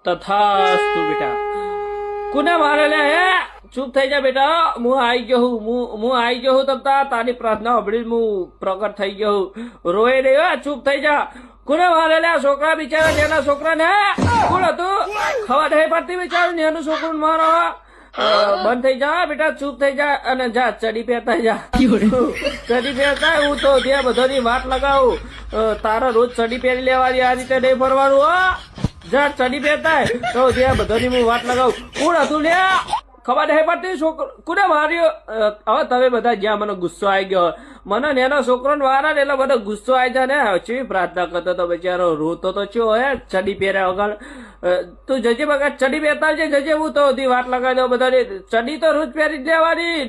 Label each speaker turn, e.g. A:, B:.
A: તથાસ્તુ બેટા. કોને મારે લે હે? ચૂપ થઈ જા બેટા. હું આવી ગયો હું આવી ગયો તમતા તારી પ્રાર્થના સાંભળી હું પ્રગટ થઈ ગયો. રોય નહીં હો, ચૂપ થઈ જા. કોને મારે લે? છોકરા બિચારા જેના છોકરા ને કોણ હતું? ખબર નહીં પડતી બિચારું એનું છોકરું મારો. બંધ થઈ જા બેટા, ચૂપ થઈ જા અને જા ચડી પહેરતા જા. ચડી પહેરતા હું તો ત્યાં બધાની વાત લગાવું. તારા રોજ ચડી પહેરી લેવાની, આ રીતે નહીં ફરવાનું. હો જા ચડી પહેરતા તો ત્યાં બધાની હું વાત લગાવું. કોણ હતું લે? ખબર નહીં પડતી છોકરો કોને માર્યો? હવે તમે બધા જ્યાં મને ગુસ્સો આવી ગયો. મને એનો છોકરો ને વારા ને એટલે બધો ગુસ્સો આવી જાય ને. ચેવી પ્રાર્થના કરતો તો બિચારો, રોતો તો ચો હે ચડી પહેર્યા વગર. તું જજે બગા ચડી પહેરતા જજે. હું તો વાત લગાવી દઉં બધાની. ચડી તો રોજ પહેરી જ લેવાની.